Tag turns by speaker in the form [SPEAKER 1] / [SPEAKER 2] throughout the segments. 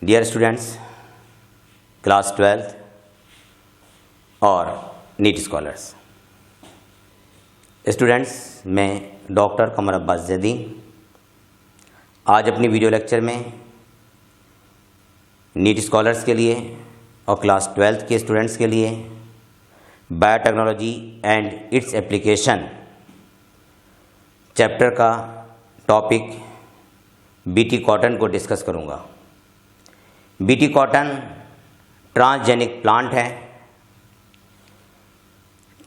[SPEAKER 1] Dear students, class 12th और NEET scholars students, मैं doctor कमर अब्बास जैदी आज अपनी वीडियो लेक्चर में नीट स्कॉलर्स के लिए और क्लास 12th के स्टूडेंट्स के लिए biotechnology and its application chapter का टॉपिक बीटी कॉटन को डिस्कस करूंगा। बीटी कॉटन ट्रांसजेनिक प्लांट है।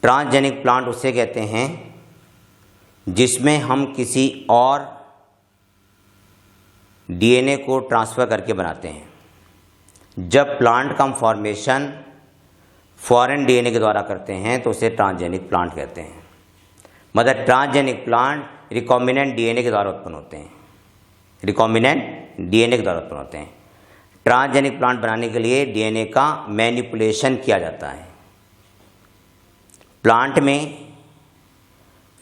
[SPEAKER 1] ट्रांसजेनिक प्लांट उसे कहते हैं जिसमें हम किसी और डीएनए को ट्रांसफ़र करके बनाते हैं। जब प्लांट का हम फॉर्मेशन फॉरेन डीएनए के द्वारा करते हैं तो उसे ट्रांसजेनिक प्लांट कहते हैं। मतलब ट्रांसजेनिक प्लांट रिकॉम्बिनेंट डीएनए के द्वारा उत्पन्न होते हैं। रिकॉम्बिनेंट डीएनए के द्वारा उत्पन्न होते हैं। ट्रांसजेनिक प्लांट बनाने के लिए डीएनए का मैनिपुलेशन किया जाता है। प्लांट में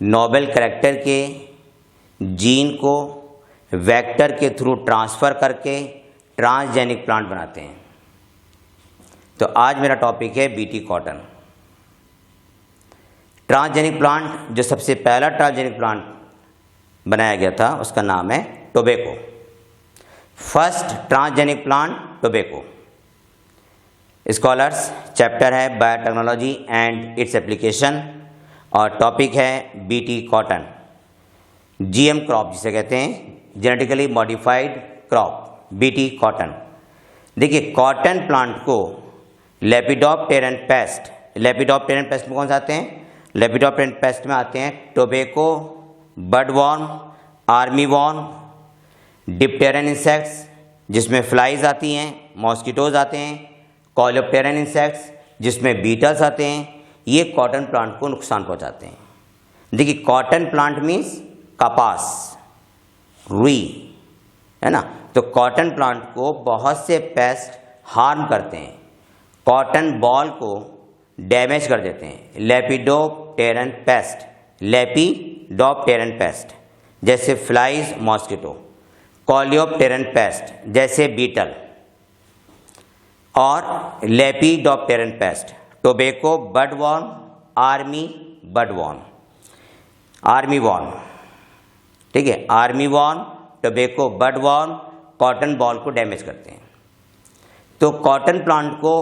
[SPEAKER 1] नोबल कैरेक्टर के जीन को वेक्टर के थ्रू ट्रांसफ़र करके ट्रांसजेनिक प्लांट बनाते हैं। तो आज मेरा टॉपिक है बीटी कॉटन। ट्रांसजेनिक प्लांट, जो सबसे पहला ट्रांसजेनिक प्लांट बनाया गया था उसका नाम है tobacco. First transgenic plant tobacco. Scholars chapter है बायोटेक्नोलॉजी एंड इट्स एप्लीकेशन और टॉपिक है बीटी कॉटन। जीएम क्रॉप जिसे कहते हैं, genetically modified crop, BT cotton. देखिए, कॉटन प्लांट को लेपिडोप्टेरन पेस्ट, लेपिडोप्टेरन पेस्ट में कौन से आते हैं? लेपिडोप्टेरन पेस्ट में आते हैं टोबैको, बडवॉर्म, आर्मीवॉर्म, डिप्टेरन इंसेक्ट्स जिसमें फ्लाइज आती हैं, मॉस्किटोज आते हैं, कॉलोप्टेरन इंसेक्ट्स जिसमें बीटल्स आते हैं। ये कॉटन प्लांट को नुकसान पहुंचाते हैं। देखिए, कॉटन प्लांट मीन्स कपास, रुई, है ना। तो कॉटन प्लांट को बहुत से पेस्ट हार्म करते हैं, कॉटन बॉल को डैमेज कर देते हैं। लेपिडोप्टेरन पेस्ट, लेपिडोप्टेरन पेस्ट जैसे फ्लाइज, मॉस्किटो, कॉलियोप्टेरन पेस्ट जैसे बीटल और लेपिडोप्टेरन पेस्ट टोबैको, बडवॉर्म, आर्मीवॉर्म, ठीक है। आर्मीवॉर्म, टोबैको, बडवॉर्म कॉटन बॉल को डैमेज करते हैं। तो कॉटन प्लांट को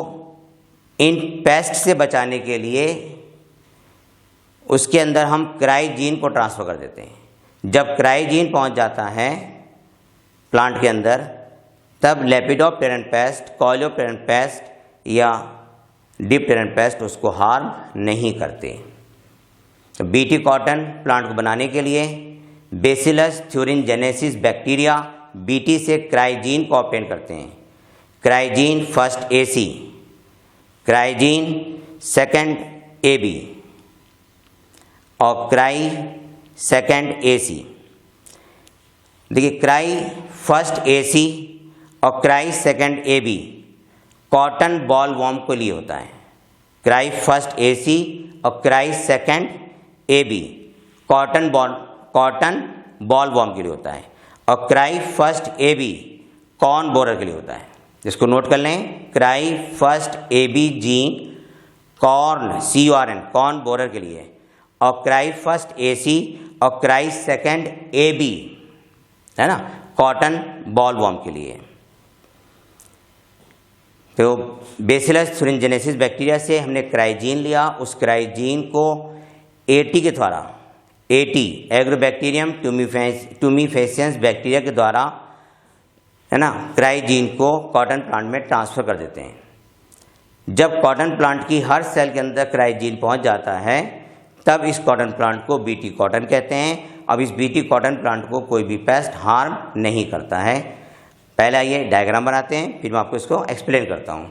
[SPEAKER 1] इन पेस्ट से बचाने के लिए उसके अंदर हम क्राइजीन को ट्रांसफ़र कर देते हैं। जब क्राइजीन पहुंच जाता है प्लांट के अंदर, तब लेपिडोप्टेरन पेस्ट, कॉलियोप्टेरन पेस्ट या डिप्टेरन पेस्ट उसको हार्म नहीं करते। तो बीटी कॉटन प्लांट को बनाने के लिए बेसिलस थ्यूरिनजेनेसिस बैक्टीरिया बीटी से क्राइजीन को ऑब्टेन करते हैं। Cry gene first AC, cry gene second AB और क्राई सेकंड एसी। देखिए, क्राई फर्स्ट एसी और cry second AB cotton bollworm के लिए होता है। क्राई फर्स्ट एसी और cry second AB cotton bollworm के लिए होता है और cry first AB corn borer के लिए होता है। इसको नोट कर लें, cry first AB gene corn, CORN, corn borer के लिए, और क्राई फर्स्ट एसी और क्राई सेकंड एबी, है ना, कॉटन बॉल वॉर्म के लिए। तो बेसिलस थ्यूरिनजेनेसिस बैक्टीरिया से हमने क्राइजीन लिया। उस क्राइजीन को एटी के द्वारा, एटी एग्रोबैक्टीरियम ट्यूमिफेसियंस बैक्टीरिया के द्वारा, है ना, क्राइजीन को कॉटन प्लांट में ट्रांसफ़र कर देते हैं। जब कॉटन प्लांट की हर सेल के अंदर क्राइजीन पहुंच जाता है, तब इस कॉटन प्लांट को बीटी कॉटन कहते हैं। अब इस बीटी कॉटन प्लांट को कोई भी पेस्ट हार्म नहीं करता है। पहले आइए डायग्राम बनाते हैं, फिर मैं आपको इसको एक्सप्लेन करता हूँ।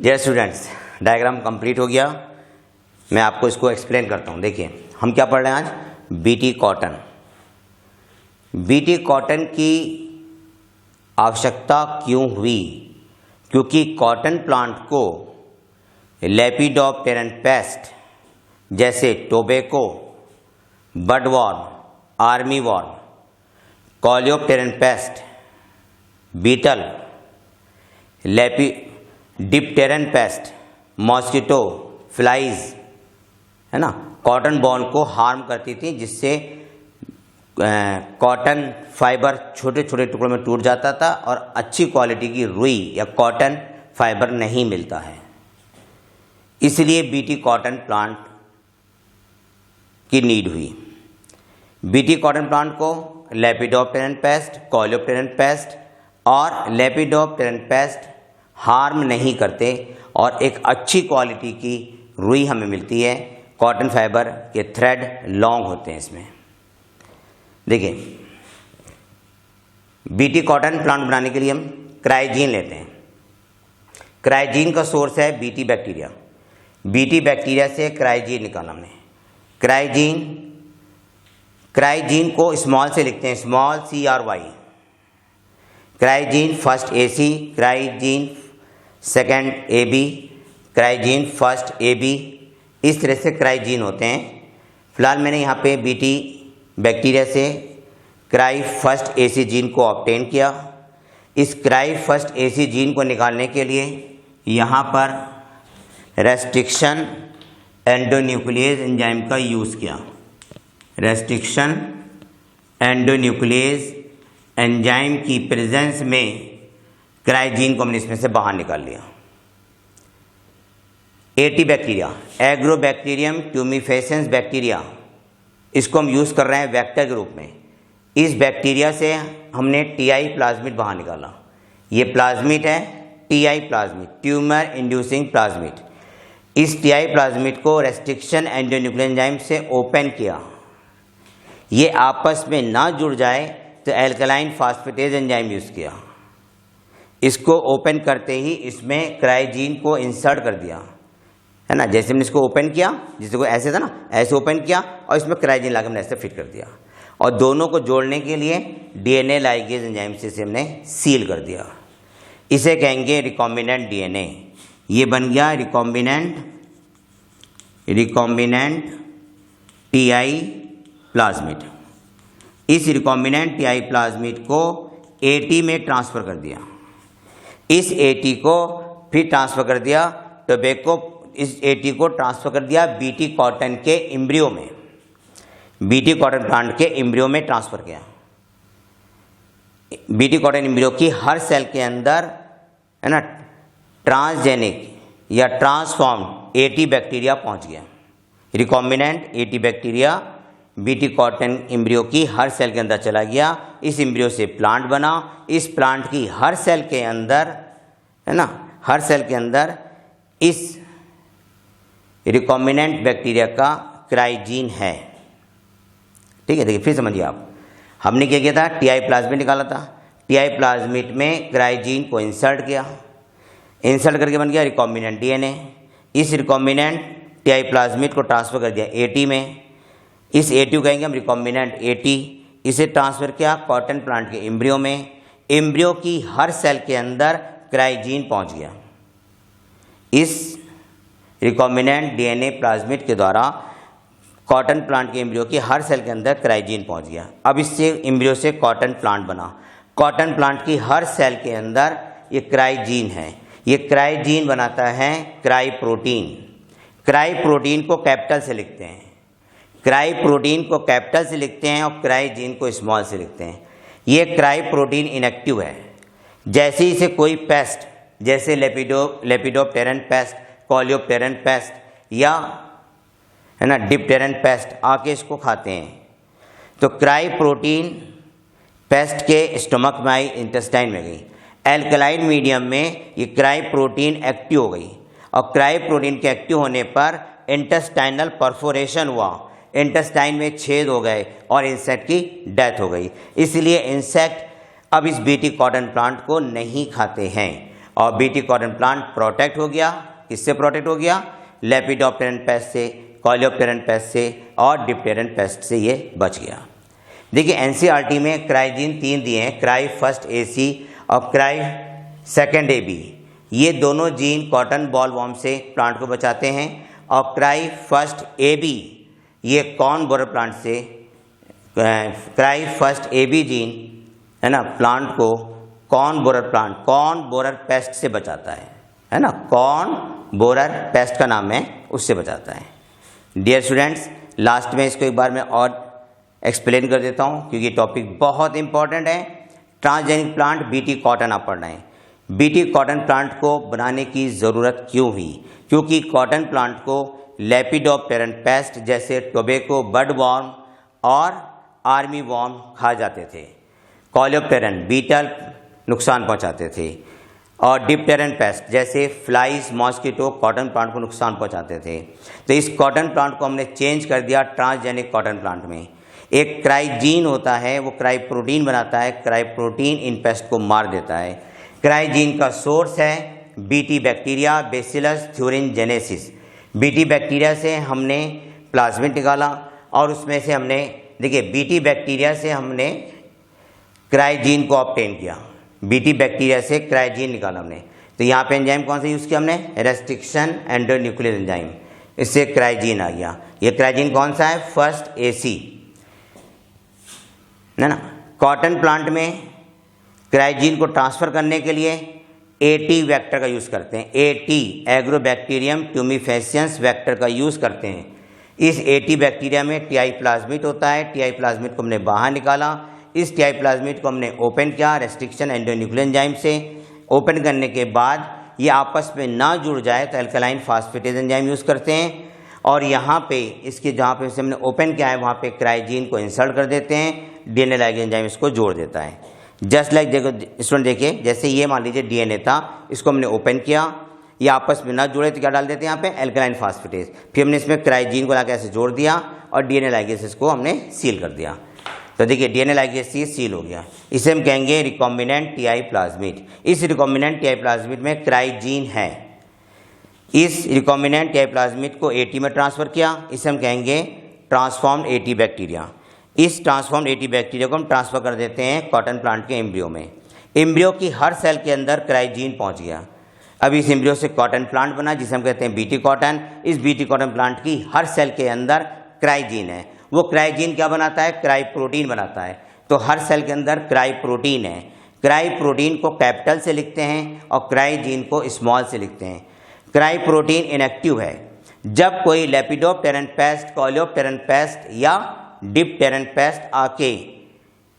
[SPEAKER 1] डियर स्टूडेंट्स, डायग्राम कंप्लीट हो गया। मैं आपको इसको एक्सप्लेन करता हूँ। देखिए हम क्या पढ़ रहे हैं आज, बीटी कॉटन। बीटी कॉटन की आवश्यकता क्यों हुई? क्योंकि कॉटन प्लांट को लेपिडोप्टेरन पेस्ट जैसे tobacco, budworm, armyworm, coleopteran pest, beetle, dipteran pest, mosquito, flies, है ना, कॉटन बॉल को हार्म करती थी, जिससे कॉटन फाइबर छोटे छोटे टुकड़ों में टूट जाता था और अच्छी क्वालिटी की रुई या कॉटन फाइबर नहीं मिलता है। इसलिए बीटी कॉटन प्लांट की नीड हुई। बीटी कॉटन प्लांट को लेपिडोप्टेरन पेस्ट, कॉलियोप्टेरन पेस्ट और लेपिडोप्टेरन पेस्ट हार्म नहीं करते और एक अच्छी क्वालिटी की रुई हमें मिलती है। कॉटन फाइबर के थ्रेड लॉन्ग होते हैं इसमें। देखिए बीटी कॉटन प्लांट बनाने के लिए हम क्राइजीन लेते हैं। क्राइजीन का सोर्स है बीटी बैक्टीरिया। बीटी बैक्टीरिया से क्राइजीन निकाला हमने। क्राइजीन को स्मॉल से लिखते हैं, small CRY। क्राइजीन first AC, क्राइजीन second AB, क्राइजीन first AB, इस तरह से क्राइजीन होते हैं। फिलहाल मैंने यहाँ पे बीटी बैक्टीरिया से क्राई फर्स्ट AC जीन को ऑब्टेन किया। इस क्राई फर्स्ट AC जीन को निकालने के लिए यहाँ पर रेस्ट्रिक्शन एंडोन्यूक्लियेज एंजाइम का यूज़ किया। रेस्ट्रिक्शन एंडोन्यूक्लियेज एंजाइम की प्रेजेंस में क्राइजीन को हमने इसमें से बाहर निकाल लिया। एटी बैक्टीरिया, एग्रोबैक्टीरियम ट्यूमिफेसेंस बैक्टीरिया, इसको हम यूज़ कर रहे हैं वेक्टर के रूप में। इस बैक्टीरिया से हमने TI प्लाज्मिड बाहर निकाला। ये प्लाज्मिड है TI plasmid, tumour inducing plasmid. इस TI प्लाज्मिड को रेस्ट्रिक्शन एंडोन्यूक्लियस एंजाइम से ओपन किया। ये आपस में ना जुड़ जाए तो एल्कलाइन फास्फेटेज एंजाइम यूज़ किया। इसको ओपन करते ही इसमें क्राइजीन को इंसर्ट कर दिया, है ना। जैसे हमने इसको ओपन किया, जिससे को ऐसे था ना, ऐसे ओपन किया और इसमें क्राइजीन लाके हमने ऐसे फिट कर दिया और दोनों को जोड़ने के लिए DNA लाइगेज एंजाइम से हमने सील कर दिया। इसे कहेंगे रिकॉम्बिनेंट DNA। ये बन गया रिकॉम्बिनेंट TI प्लाज्मिड। इस रिकॉम्बिनेंट TI प्लाज्मिड को AT में ट्रांसफ़र कर दिया। इस AT को फिर ट्रांसफ़र कर दिया टोबैको, इस AT को ट्रांसफ़र कर दिया बीटी कॉटन के एम्ब्रियो में, बीटी कॉटन प्लांट के एम्ब्रियो में ट्रांसफ़र किया। बीटी कॉटन एम्ब्रियो की हर सेल के अंदर, है ना, ट्रांसजेनिक या ट्रांसफॉर्म AT बैक्टीरिया पहुंच गया। Recombinant AT bacteria BT cotton embryo की हर सेल के अंदर चला गया। इस एम्ब्रियो से प्लांट बना। इस प्लांट की हर सेल के अंदर, है ना, हर सेल के अंदर इस रिकॉम्बिनेंट बैक्टीरिया का क्राइजीन है। ठीक है, देखिए फिर समझिए आप। हमने क्या किया था, TI प्लाज्मिड निकाला था। TI प्लाज्मिड में क्राइजीन को इंसर्ट किया, इंसर्ट करके बन गया रिकॉम्बिनेंट DNA। इस रिकॉम्बिनेंट TI प्लाज्मिड को ट्रांसफ़र कर दिया AT में। इस AT को कहेंगे हम रिकॉम्बिनेंट AT। इसे ट्रांसफ़र किया कॉटन प्लांट के एम्ब्रियो में। एम्ब्रियो की हर सेल के अंदर क्राइजीन पहुंच गया। इस रिकॉम्बिनेंट DNA प्लाज्मिड के द्वारा कॉटन प्लांट के एम्ब्रियो की हर सेल के अंदर क्राइजीन पहुंच गया। अब इससे एम्ब्रियो से कॉटन प्लांट बना। कॉटन प्लांट की हर सेल के अंदर ये क्राइजीन है। ये क्राइजीन बनाता है क्राई प्रोटीन। क्राई प्रोटीन को कैपिटल से लिखते हैं, क्राई प्रोटीन को कैपिटल से लिखते हैं और क्राइजीन को स्मॉल से लिखते हैं। ये क्राई प्रोटीन इनएक्टिव है। जैसे इसे कोई पेस्ट, जैसे लेपिडोप्टेरन पेस्ट, कॉलियोप्टेरन पेस्ट या, है ना, डिप्टेरन पेस्ट आके इसको खाते हैं, तो क्राई प्रोटीन पेस्ट के स्टमक में आई, इंटेस्टाइन में गई। एल्कलाइन मीडियम में ये क्राई प्रोटीन एक्टिव हो गई और क्राई प्रोटीन के एक्टिव होने पर इंटेस्टाइनल परफोरेशन हुआ, इंटेस्टाइन में छेद हो गए और इंसेक्ट की डेथ हो गई। इसलिए इंसेक्ट अब इस बीटी कॉटन प्लांट को नहीं खाते हैं और बीटी कॉटन प्लांट प्रोटेक्ट हो गया। किससे प्रोटेक्ट हो गया? लेपिडोप्टेरन पेस्ट से, कोलेप्टेरन पेस्ट से और डिप्टेरन पेस्ट से ये बच गया। देखिए एनसीईआरटी में क्राइजीन 3 दिए हैं, क्राई फर्स्ट एसी और क्राई सेकेंड एबी। ये दोनों जीन कॉटन बॉल वॉर्म से प्लांट को बचाते हैं। और क्राई फर्स्ट एबी ये कॉर्न बोरर प्लांट से, क्राई फर्स्ट एबी जीन है ना, प्लांट को कॉर्न बोरर पेस्ट से बचाता है ना, कॉर्न बोरर पेस्ट का नाम है, उससे बचाता है। डियर स्टूडेंट्स, लास्ट में इसको एक बार मैं और एक्सप्लेन कर देता हूँ क्योंकि टॉपिक बहुत इंपॉर्टेंट है। ट्रांसजेनिक प्लांट बीटी कॉटन आप पढ़ रहे हैं। बीटी कॉटन प्लांट को बनाने की ज़रूरत क्यों हुई? क्योंकि कॉटन प्लांट को लेपिडोप्टेरन पेस्ट जैसे टोबैको बड वॉर्म और आर्मी वॉर्म खा जाते थे। कोलेप्टेरन बीटल नुकसान पहुंचाते थे और डिप्टेरन पेस्ट जैसे फ्लाइज मॉस्किटो कॉटन प्लांट को नुकसान पहुंचाते थे। तो इस कॉटन प्लांट को हमने चेंज कर दिया ट्रांसजेनिक कॉटन प्लांट में। एक क्राइजीन होता है, वो क्राई प्रोटीन बनाता है, क्राई प्रोटीन इन पेस्ट को मार देता है। क्राइजीन का सोर्स है BT bacteria bacillus thuringiensis. BT bacteria से हमने प्लाज्मिड निकाला और उसमें से हमने, देखिए बीटी बैक्टीरिया से हमने क्राइजीन को ऑब्टेन किया, बीटी बैक्टीरिया से क्राइजीन निकाला हमने। तो यहाँ पे एंजाइम कौन सा यूज़ किया हमने? रेस्ट्रिक्शन एंडोन्यूक्लियर एंजाइम, इससे क्राइजीन आ गया। ये क्राइजीन कौन सा है? फर्स्ट एसी है ना। कॉटन प्लांट में क्राइजीन को ट्रांसफ़र करने के लिए एटी वेक्टर का यूज़ करते हैं। एटी एग्रोबैक्टीरियम ट्यूमिफेसियंस वेक्टर का यूज़ करते हैं। इस एटी बैक्टीरिया में टीआई प्लाज्मिड होता है। टीआई प्लाज्मिड को हमने बाहर निकाला। इस टीआई प्लाज्मिड को हमने ओपन किया रेस्ट्रिक्शन एंडोन्यूक्लियर एंजाइम से। ओपन करने के बाद ये आपस में ना जुड़ जाए तो अल्कलाइन फास्फेटेज एंजाइम यूज़ करते हैं। और यहाँ पे इसके जहाँ पे हमने ओपन किया है वहाँ पे क्राइजीन को इंसर्ट कर देते हैं। डीएनए लाइगेज एंजाइम इसको जोड़ देता है। जस्ट लाइक देखो स्टूडेंट, देखिए जैसे ये मान लीजिए डीएनए था, इसको हमने ओपन किया, ये आपस में ना जुड़े तो क्या डाल देते हैं यहाँ पे? Alkaline phosphatase. फिर हमने इसमें क्राइजीन को लाके ऐसे जोड़ दिया और डीएनए लाइगेज को हमने सील कर दिया। तो देखिए डीएनए लाइगेज सील हो गया। इसे हम कहेंगे रिकॉम्बिनेंट टीआई प्लाज्मिड। इस रिकॉम्बिनेंट टीआई प्लाज्मिड में क्राइजीन है। इस रिकॉम्बिनेंट टीआई प्लाज्मिड को एटी में ट्रांसफ़र किया, इसे हम कहेंगे ट्रांसफॉर्म्ड एटी बैक्टीरिया। इस ट्रांसफॉर्म्ड एटी बैक्टीरिया को हम ट्रांसफ़र कर देते हैं कॉटन प्लांट के एम्ब्रियो में। एम्ब्रियो की हर सेल के अंदर क्राइजीन पहुंच गया। अब इस एम्ब्रियो से कॉटन प्लांट बना जिसे हम कहते हैं बीटी कॉटन। इस बीटी कॉटन प्लांट की हर सेल के अंदर क्राइजीन है। वो क्राइजीन क्या बनाता है? क्राई प्रोटीन बनाता है। तो हर सेल के अंदर क्राई प्रोटीन है। क्राई प्रोटीन को कैपिटल से लिखते हैं और क्राइजीन को स्मॉल से लिखते हैं। क्राई प्रोटीन इनएक्टिव है। जब कोई लेपिडोप्टेरन पेस्ट, कोलेप्टेरन पेस्ट या डिप्टेरन पेस्ट आके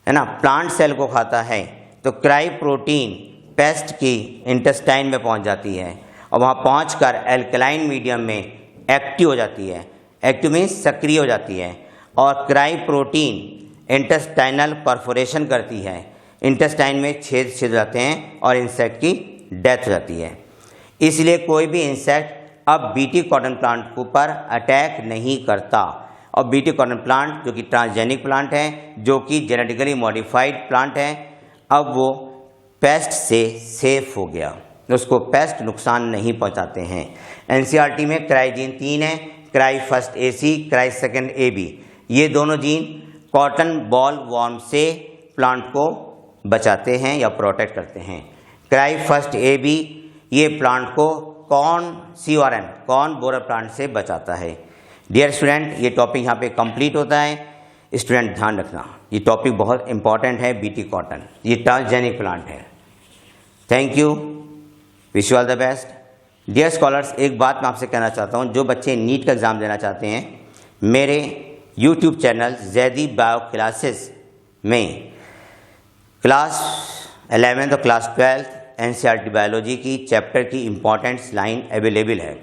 [SPEAKER 1] है ना प्लांट सेल को खाता है तो क्राई प्रोटीन पेस्ट की इंटेस्टाइन में पहुंच जाती है और वहां पहुंचकर एल्कलाइन मीडियम में एक्टिव हो जाती है। एक्टिव मीन्स सक्रिय हो जाती है और क्राई प्रोटीन इंटेस्टाइनल परफोरेशन करती है। इंटेस्टाइन में छेद हो जाते हैं और इंसेक्ट की डेथ हो जाती है। इसलिए कोई भी इंसेक्ट अब बीटी कॉटन प्लांट के ऊपर अटैक नहीं करता। और बीटी कॉटन प्लांट जो कि ट्रांसजेनिक प्लांट है, जो कि जेनेटिकली मॉडिफाइड प्लांट है, अब वो पेस्ट से सेफ हो गया, उसको पेस्ट नुकसान नहीं पहुंचाते हैं। एनसीईआरटी में क्राइजीन 3 है, cry first AC, cry second AB. ये दोनों जीन कॉटन बॉल वॉर्म से प्लांट को बचाते हैं या प्रोटेक्ट करते हैं। क्राई फर्स्ट एबी ये प्लांट को कॉर्न बोरर प्लांट से बचाता है। डियर स्टूडेंट, ये टॉपिक यहाँ पे कंप्लीट होता है। स्टूडेंट ध्यान रखना, ये टॉपिक बहुत इंपॉर्टेंट है। बीटी कॉटन ये ट्रांसजेनिक प्लांट है। Thank you, wish you all the best. Dear scholars, एक बात मैं आपसे कहना चाहता हूँ, जो बच्चे नीट का एग्ज़ाम देना चाहते हैं, मेरे YouTube channel Zaidi bio classes में क्लास 11 और क्लास 12 एनसीईआरटी बायोलॉजी की चैप्टर की इम्पॉर्टेंट लाइन अवेलेबल है।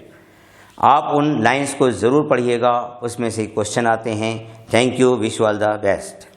[SPEAKER 1] आप उन लाइंस को ज़रूर पढ़िएगा, उसमें से क्वेश्चन आते हैं। Thank you, wish you all the best.